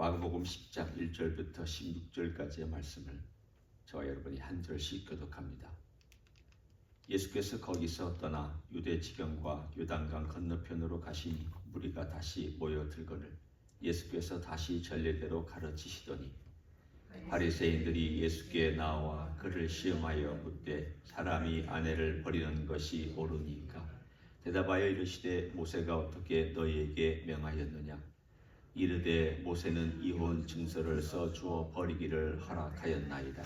마가복음 10장 1절부터 16절까지의 말씀을 저와 여러분이 한 절씩 교독합니다. 예수께서 거기서 떠나 유대 지경과 요단강 건너편으로 가시니 무리가 다시 모여들거늘 예수께서 다시 전례대로 가르치시더니 바리새인들이 예수께 나와 그를 시험하여 묻되 사람이 아내를 버리는 것이 옳으니까 대답하여 이르시되 모세가 어떻게 너희에게 명하였느냐 이르되 모세는 이혼 증서를 써 주어 버리기를 허락하였나이다.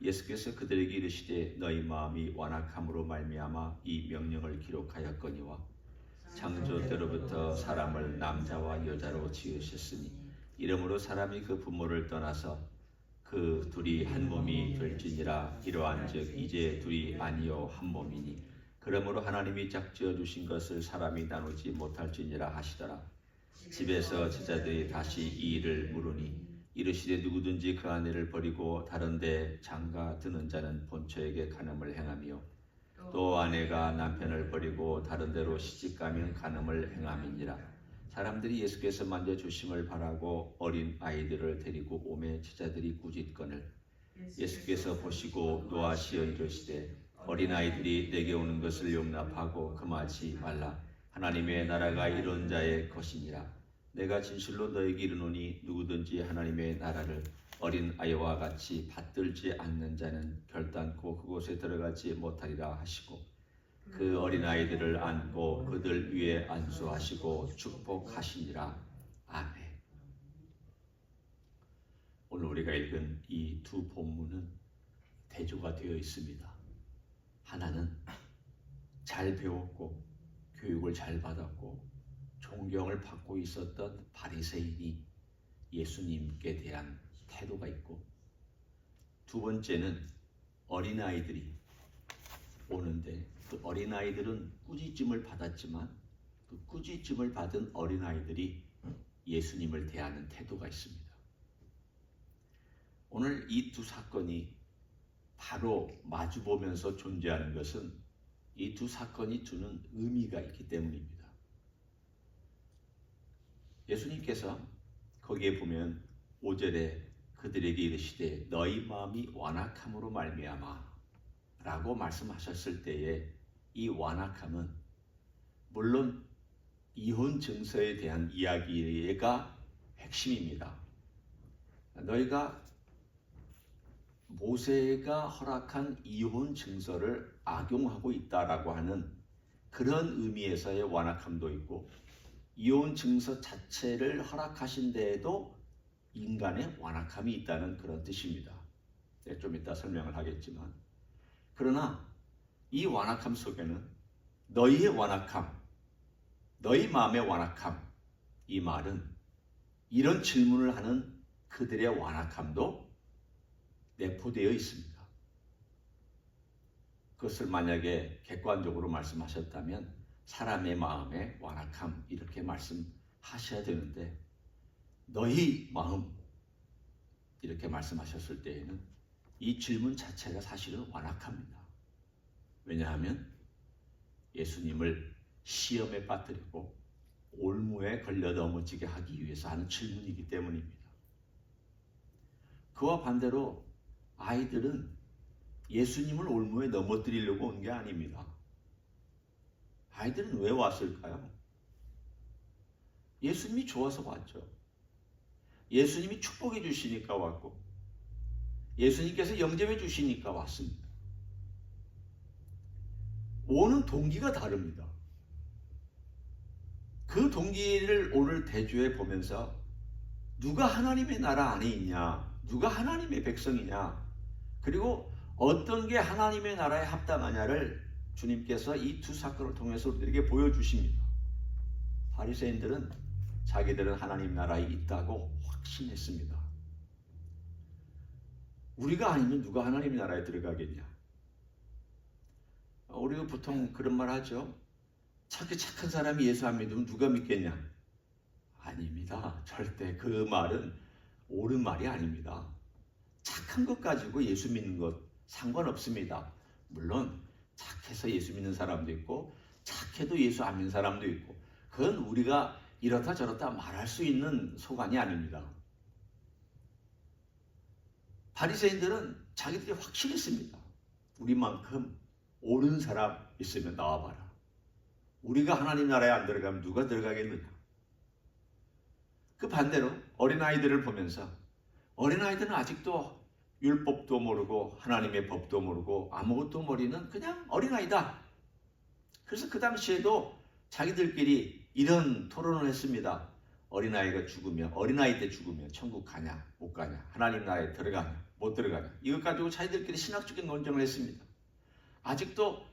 예수께서 그들에게 이르시되 너희 마음이 완악함으로 말미암아 이 명령을 기록하였거니와 창조 때로부터 사람을 남자와 여자로 지으셨으니 이러므로 사람이 그 부모를 떠나서 그 둘이 한 몸이 될지니라. 이러한즉 이제 둘이 아니요 한 몸이니 그러므로 하나님이 짝지어 주신 것을 사람이 나누지 못할지니라 하시더라. 집에서 제자들이 다시 이 일을 물으니 이르시되 누구든지 그 아내를 버리고 다른 데 장가 드는 자는 본처에게 간음을 행하며 또 아내가 남편을 버리고 다른 데로 시집가면 간음을 행함이니라. 사람들이 예수께서 만져주심을 바라고 어린 아이들을 데리고 오매 제자들이 꾸짖거늘 예수께서 보시고 노하시어 이르시되 어린 아이들이 내게 오는 것을 용납하고 금하지 말라. 하나님의 나라가 이런 자의 것이니라. 내가 진실로 너에게 이르노니 누구든지 하나님의 나라를 어린 아이와 같이 받들지 않는 자는 결단코 그곳에 들어가지 못하리라 하시고 그 어린 아이들을 안고 그들 위에 안수하시고 축복하시니라. 아멘. 오늘 우리가 읽은 이 두 본문은 대조가 되어 있습니다. 하나는 잘 배웠고 교육을 잘 받았고 존경을 받고 있었던 바리새인이 예수님께 대한 태도가 있고, 두 번째는 어린아이들이 오는데 그 어린아이들은 꾸짖음을 받았지만 그 꾸짖음을 받은 어린아이들이 예수님을 대하는 태도가 있습니다. 오늘 이 두 사건이 바로 마주보면서 존재하는 것은 이 두 사건이 주는 의미가 있기 때문입니다. 예수님께서 거기에 보면 5절에 그들에게 이르시되 너희 마음이 완악함으로 말미암아 라고 말씀하셨을 때에 이 완악함은 물론 이혼 증서에 대한 이야기가 핵심입니다. 너희가 모세가 허락한 이혼 증서를 악용하고 있다라고 하는 그런 의미에서의 완악함도 있고 이혼 증서 자체를 허락하신 데에도 인간의 완악함이 있다는 그런 뜻입니다. 좀 이따 설명을 하겠지만 그러나 이 완악함 속에는 너희의 완악함, 너희 마음의 완악함 이 말은 이런 질문을 하는 그들의 완악함도 내포되어 있습니다. 그것을 만약에 객관적으로 말씀하셨다면 사람의 마음의 완악함 이렇게 말씀하셔야 되는데 너희 마음 이렇게 말씀하셨을 때에는 이 질문 자체가 사실은 완악합니다. 왜냐하면 예수님을 시험에 빠뜨리고 올무에 걸려 넘어지게 하기 위해서 하는 질문이기 때문입니다. 그와 반대로 아이들은 예수님을 올무에 넘어뜨리려고 온 게 아닙니다. 아이들은 왜 왔을까요? 예수님이 좋아서 왔죠. 예수님이 축복해 주시니까 왔고 예수님께서 영접해 주시니까 왔습니다. 오는 동기가 다릅니다. 그 동기를 오늘 대조해 보면서 누가 하나님의 나라 안에 있냐, 누가 하나님의 백성이냐, 그리고 어떤 게 하나님의 나라에 합당하냐를 주님께서 이 두 사건을 통해서 우리에게 보여주십니다. 바리새인들은 자기들은 하나님 나라에 있다고 확신했습니다. 우리가 아니면 누가 하나님 나라에 들어가겠냐? 우리가 보통 그런 말 하죠. 착한 사람이 예수 안 믿으면 누가 믿겠냐? 아닙니다. 절대 그 말은 옳은 말이 아닙니다. 착한 것 가지고 예수 믿는 것 상관없습니다. 물론 착해서 예수 믿는 사람도 있고 착해도 예수 안 믿는 사람도 있고 그건 우리가 이렇다 저렇다 말할 수 있는 소관이 아닙니다. 바리새인들은 자기들이 확신했습니다. 우리만큼 옳은 사람 있으면 나와봐라. 우리가 하나님 나라에 안 들어가면 누가 들어가겠느냐. 그 반대로 어린아이들을 보면서 어린아이들은 아직도 율법도 모르고 하나님의 법도 모르고 아무것도 모르는 그냥 어린아이다. 그래서 그 당시에도 자기들끼리 이런 토론을 했습니다. 어린아이 때 죽으면 천국 가냐 못 가냐, 하나님 나라에 들어가냐 못 들어가냐, 이것 가지고 자기들끼리 신학적인 논쟁을 했습니다. 아직도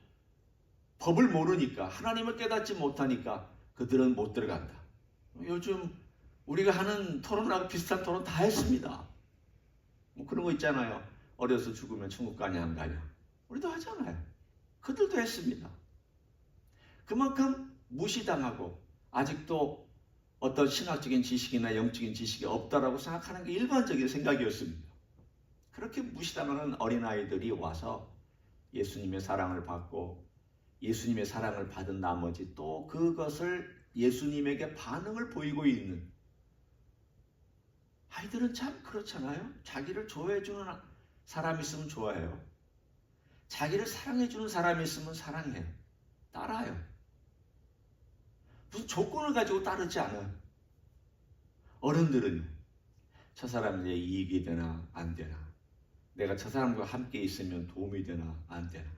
법을 모르니까, 하나님을 깨닫지 못하니까 그들은 못 들어간다. 요즘 우리가 하는 토론하고 비슷한 토론 다 했습니다. 뭐 그런 거 있잖아요. 어려서 죽으면 천국 가냐 안 가냐. 우리도 하잖아요. 그들도 했습니다. 그만큼 무시당하고 아직도 어떤 신학적인 지식이나 영적인 지식이 없다라고 생각하는 게 일반적인 생각이었습니다. 그렇게 무시당하는 어린아이들이 와서 예수님의 사랑을 받고 예수님의 사랑을 받은 나머지 또 그것을 예수님에게 반응을 보이고 있는 아이들은 참 그렇잖아요. 자기를 좋아해주는 사람이 있으면 좋아해요. 자기를 사랑해주는 사람이 있으면 사랑해요. 따라요. 무슨 조건을 가지고 따르지 않아요. 어른들은 저 사람의 이익이 되나 안 되나, 내가 저 사람과 함께 있으면 도움이 되나 안 되나,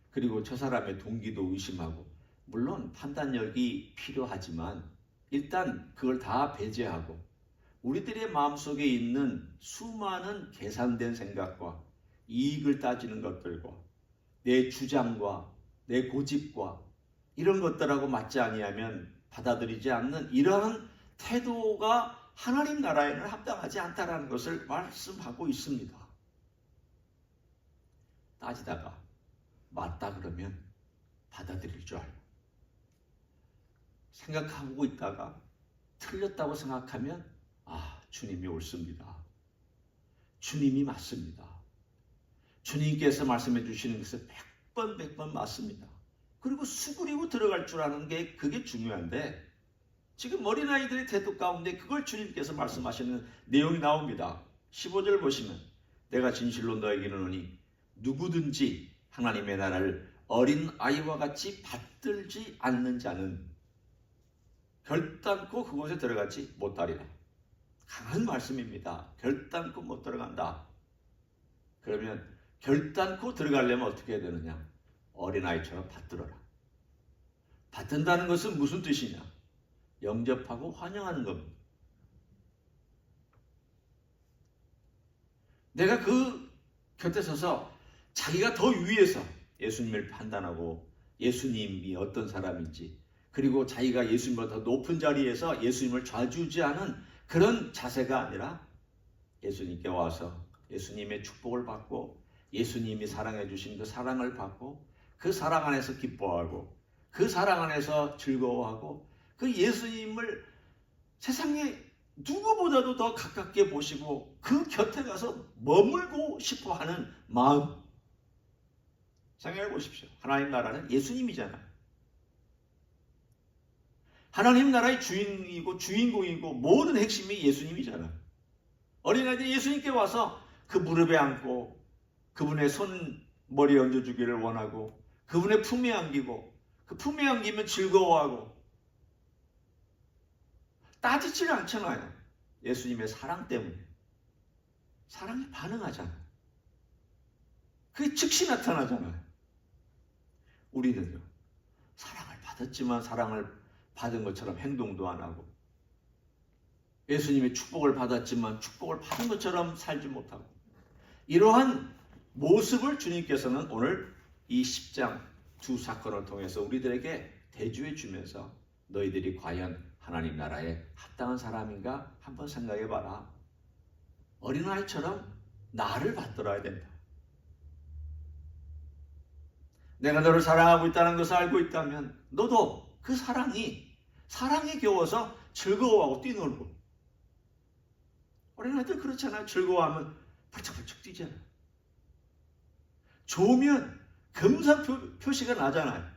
그리고 저 사람의 동기도 의심하고, 물론 판단력이 필요하지만 일단 그걸 다 배제하고 우리들의 마음속에 있는 수많은 계산된 생각과 이익을 따지는 것들과 내 주장과 내 고집과 이런 것들하고 맞지 아니하면 받아들이지 않는 이러한 태도가 하나님 나라에는 합당하지 않다라는 것을 말씀하고 있습니다. 따지다가 맞다 그러면 받아들일 줄 알고, 생각하고 있다가 틀렸다고 생각하면 주님이 옳습니다. 주님이 맞습니다. 주님께서 말씀해 주시는 것은 100번 맞습니다. 그리고 수그리고 들어갈 줄 아는 게 그게 중요한데, 지금 어린아이들의 태도 가운데 그걸 주님께서 말씀하시는 내용이 나옵니다. 15절 보시면 내가 진실로 너에게 이르노니 누구든지 하나님의 나라를 어린아이와 같이 받들지 않는 자는 결단코 그곳에 들어가지 못하리라. 강한 말씀입니다. 결단코 못 들어간다. 그러면 결단코 들어가려면 어떻게 해야 되느냐? 어린아이처럼 받들어라. 받든다는 것은 무슨 뜻이냐? 영접하고 환영하는 겁니다. 내가 그 곁에 서서 자기가 더 위에서 예수님을 판단하고 예수님이 어떤 사람인지, 그리고 자기가 예수님보다 더 높은 자리에서 예수님을 좌지우지하는 그런 자세가 아니라 예수님께 와서 예수님의 축복을 받고 예수님이 사랑해 주신 그 사랑을 받고 그 사랑 안에서 기뻐하고 그 사랑 안에서 즐거워하고 그 예수님을 세상에 누구보다도 더 가깝게 보시고 그 곁에 가서 머물고 싶어하는 마음. 생각해 보십시오. 하나님 나라는 예수님이잖아요. 하나님 나라의 주인이고 주인공이고 모든 핵심이 예수님이잖아요. 어린아이들이 예수님께 와서 그 무릎에 앉고 그분의 손머리에 얹어주기를 원하고 그분의 품에 안기고 그 품에 안기면 즐거워하고 따지지는 않잖아요. 예수님의 사랑 때문에. 사랑에 반응하잖아요. 그게 즉시 나타나잖아요. 우리는요, 사랑을 받았지만 사랑을 받은 것처럼 행동도 안 하고, 예수님의 축복을 받았지만 축복을 받은 것처럼 살지 못하고, 이러한 모습을 주님께서는 오늘 이 10장 두 사건을 통해서 우리들에게 대주해 주면서 너희들이 과연 하나님 나라에 합당한 사람인가 한번 생각해 봐라. 어린아이처럼 나를 받들어야 된다. 내가 너를 사랑하고 있다는 것을 알고 있다면 너도 그 사랑에 겨워서 즐거워하고 뛰놀고. 어린아이들 그렇잖아요. 즐거워하면 발짝발짝 뛰잖아요. 좋으면 금상 표시가 나잖아요.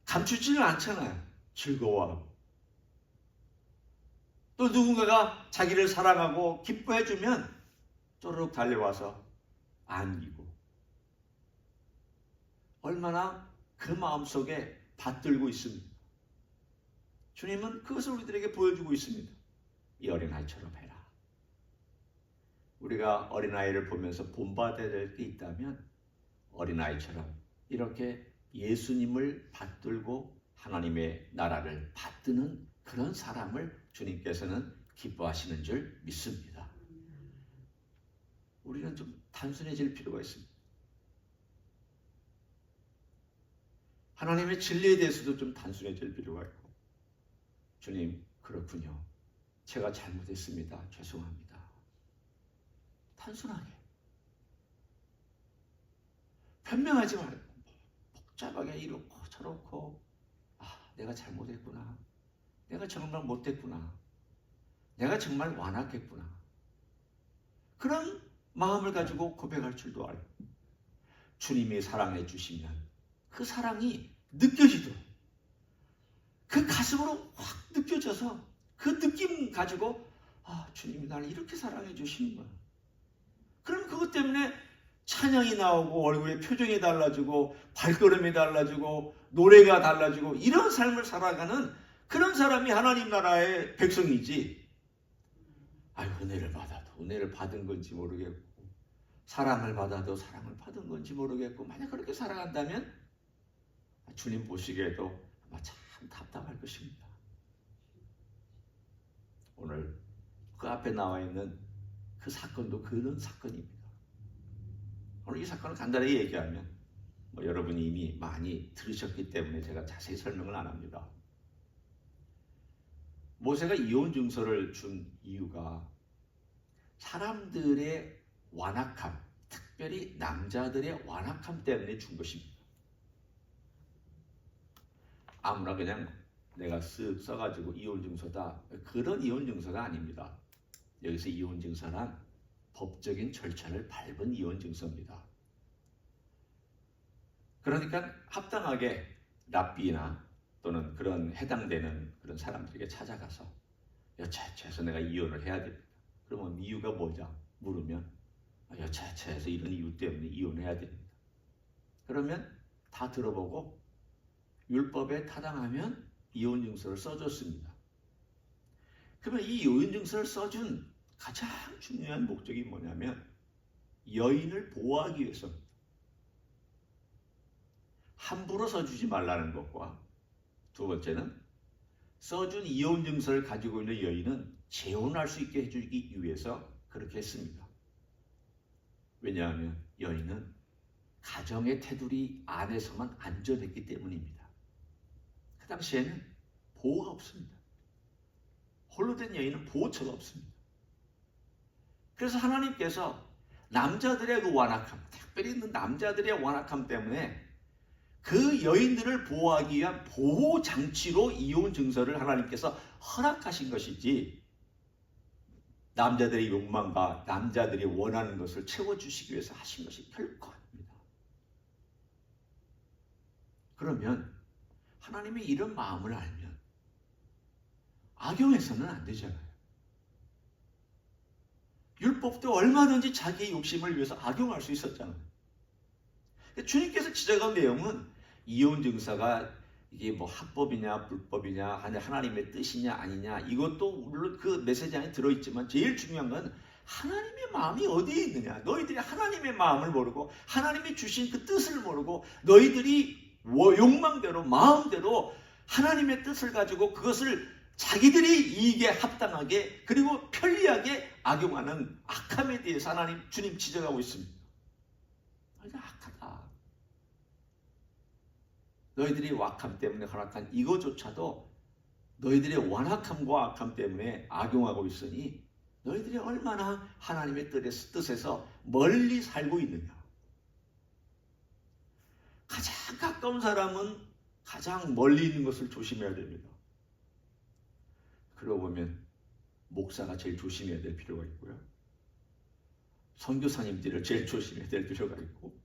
감추지는 않잖아요. 즐거워하고. 또 누군가가 자기를 사랑하고 기뻐해주면 쪼르륵 달려와서 안기고 얼마나 그 마음속에 받들고 있습니다. 주님은 그것을 우리들에게 보여주고 있습니다. 이 어린아이처럼 해라. 우리가 어린아이를 보면서 본받아야 될 게 있다면 어린아이처럼 이렇게 예수님을 받들고 하나님의 나라를 받드는 그런 사람을 주님께서는 기뻐하시는 줄 믿습니다. 우리는 좀 단순해질 필요가 있습니다. 하나님의 진리에 대해서도 좀 단순해질 필요가 있고, 주님, 그렇군요. 제가 잘못했습니다. 죄송합니다. 단순하게. 변명하지 말고 복잡하게 이렇고 저렇고, 내가 잘못했구나. 내가 정말 못했구나. 내가 정말 완악했구나. 그런 마음을 가지고 고백할 줄도 알고, 주님이 사랑해 주시면 그 사랑이 느껴지도록, 그 가슴으로 확 느껴져서 그 느낌 가지고 주님이 나를 이렇게 사랑해 주시는구나. 그럼 그것 때문에 찬양이 나오고 얼굴에 표정이 달라지고 발걸음이 달라지고 노래가 달라지고 이런 삶을 살아가는 그런 사람이 하나님 나라의 백성이지. 은혜를 받아도 은혜를 받은 건지 모르겠고, 사랑을 받아도 사랑을 받은 건지 모르겠고, 만약 그렇게 살아간다면 주님 보시기에도 아마 참 답답할 것입니다. 오늘 그 앞에 나와 있는 그 사건도 그런 사건입니다. 오늘 이 사건을 간단히 얘기하면 여러분이 이미 많이 들으셨기 때문에 제가 자세히 설명을 안 합니다. 모세가 이혼 증서를 준 이유가 사람들의 완악함, 특별히 남자들의 완악함 때문에 준 것입니다. 아무나 그냥 내가 쓱 써가지고 이혼 증서다, 그런 이혼 증서가 아닙니다. 여기서 이혼 증서란 법적인 절차를 밟은 이혼 증서입니다. 그러니까 합당하게 랍비나 또는 그런 해당되는 그런 사람들에게 찾아가서 여차여차해서 내가 이혼을 해야 됩니다. 그러면 이유가 뭐냐 물으면 여차여차해서 이런 이유 때문에 이혼해야 됩니다. 그러면 다 들어보고 율법에 타당하면 이혼 증서를 써줬습니다. 그러면 이 이혼 증서를 써준 가장 중요한 목적이 뭐냐면 여인을 보호하기 위해서입니다. 함부로 써주지 말라는 것과, 두 번째는 써준 이혼 증서를 가지고 있는 여인은 재혼할 수 있게 해주기 위해서 그렇게 했습니다. 왜냐하면 여인은 가정의 테두리 안에서만 안전했기 때문입니다. 그 당시에는 보호가 없습니다. 홀로 된 여인은 보호처가 없습니다. 그래서 하나님께서 남자들의 그 완악함, 특별히 있는 남자들의 완악함 때문에 그 여인들을 보호하기 위한 보호 장치로 이혼 증서를 하나님께서 허락하신 것이지, 남자들의 욕망과 남자들이 원하는 것을 채워주시기 위해서 하신 것이 결코 아닙니다. 그러면 하나님의 이런 마음을 알면 악용해서는 안 되잖아요. 율법도 얼마든지 자기의 욕심을 위해서 악용할 수 있었잖아요. 주님께서 지적한 내용은 이혼 증서가 이게 뭐 합법이냐 불법이냐 하나님의 뜻이냐 아니냐, 이것도 물론 그 메시지 안에 들어있지만 제일 중요한 건 하나님의 마음이 어디에 있느냐. 너희들이 하나님의 마음을 모르고 하나님이 주신 그 뜻을 모르고 너희들이 욕망대로 마음대로 하나님의 뜻을 가지고 그것을 자기들이 이익에 합당하게 그리고 편리하게 악용하는 악함에 대해서 하나님 주님 지적하고 있습니다. 너희들 악하다. 너희들이 완악함 때문에 허락한 이거조차도 너희들의 완악함과 악함 때문에 악용하고 있으니 너희들이 얼마나 하나님의 뜻에서 멀리 살고 있느냐. 가장 가까운 사람은 가장 멀리 있는 것을 조심해야 됩니다. 그러고 보면 목사가 제일 조심해야 될 필요가 있고요. 선교사님들을 제일 조심해야 될 필요가 있고,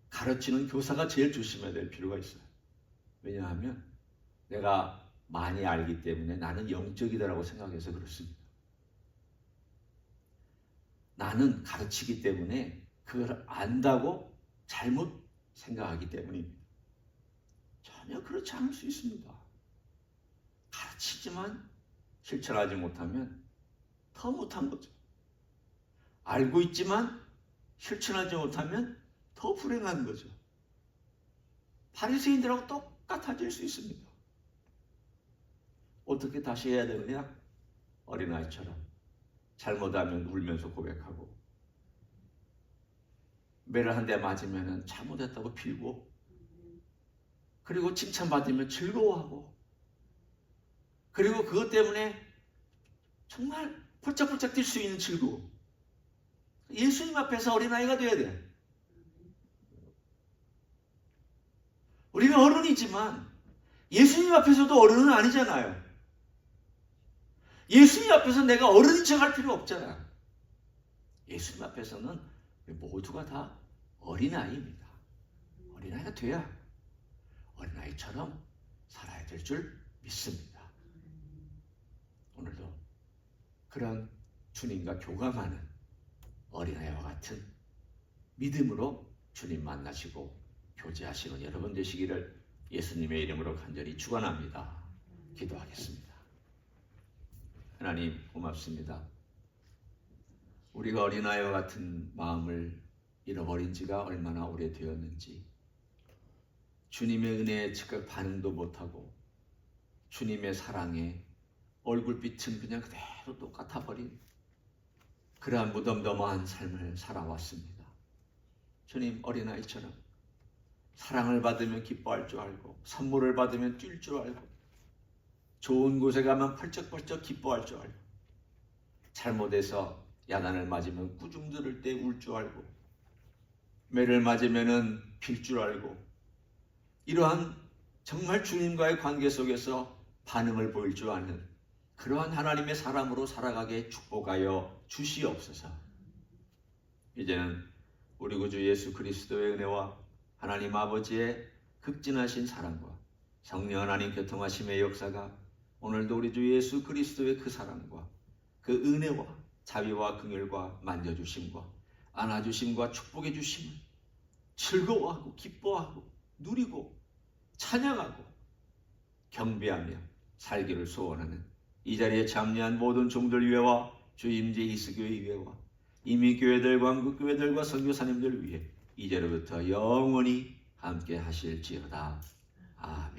가르치는 교사가 제일 조심해야 될 필요가 있어요. 왜냐하면 내가 많이 알기 때문에 나는 영적이다라고 생각해서 그렇습니다. 나는 가르치기 때문에 그걸 안다고 잘못 생각하기 때문입니다. 전혀 그렇지 않을 수 있습니다. 가르치지만 실천하지 못하면 더 못한 거죠. 알고 있지만 실천하지 못하면 더 불행한 거죠. 바리새인들하고 똑같아질 수 있습니다. 어떻게 다시 해야 되느냐? 어린아이처럼 잘못하면 울면서 고백하고, 매를 한 대 맞으면 잘못했다고 빌고, 그리고 칭찬받으면 즐거워하고, 그리고 그것 때문에 정말 펄쩍펄쩍 뛸 수 있는 즐거움. 예수님 앞에서 어린아이가 돼야 돼. 우리가 어른이지만 예수님 앞에서도 어른은 아니잖아요. 예수님 앞에서 내가 어른인 척 할 필요 없잖아. 예수님 앞에서는 모두가 다 어린아이입니다. 어린아이가 돼야 어린아이처럼 살아야 될 줄 믿습니다. 오늘도 그런 주님과 교감하는 어린아이와 같은 믿음으로 주님 만나시고 교제하시는 여러분 되시기를 예수님의 이름으로 간절히 축원합니다. 기도하겠습니다. 하나님 고맙습니다. 우리가 어린아이와 같은 마음을 잃어버린 지가 얼마나 오래되었는지, 주님의 은혜에 즉각 반응도 못하고 주님의 사랑에 얼굴빛은 그냥 그대로 똑같아 버린 그러한 무덤덤한 삶을 살아왔습니다. 주님, 어린아이처럼 사랑을 받으면 기뻐할 줄 알고, 선물을 받으면 뛸 줄 알고, 좋은 곳에 가면 펄쩍펄쩍 기뻐할 줄 알고, 잘못해서 야단을 맞으면 꾸중 들을 때 울 줄 알고, 매를 맞으면 빌 줄 알고, 이러한 정말 주님과의 관계 속에서 반응을 보일 줄 아는 그러한 하나님의 사람으로 살아가게 축복하여 주시옵소서. 이제는 우리 구주 예수 그리스도의 은혜와 하나님 아버지의 극진하신 사랑과 성령 하나님 교통하심의 역사가 오늘도 우리 주 예수 그리스도의 그 사랑과 그 은혜와 자비와 긍휼과 만져주심과 안아주심과 축복해 주심을 즐거워하고 기뻐하고 누리고 찬양하고 경배하며 살기를 소원하는 이 자리에 참여한 모든 종들 위해와 주 임재 히스교회 위해와 이미 교회들과 한국교회들과 선교사님들 위해 이제로부터 영원히 함께 하실지어다. 아멘.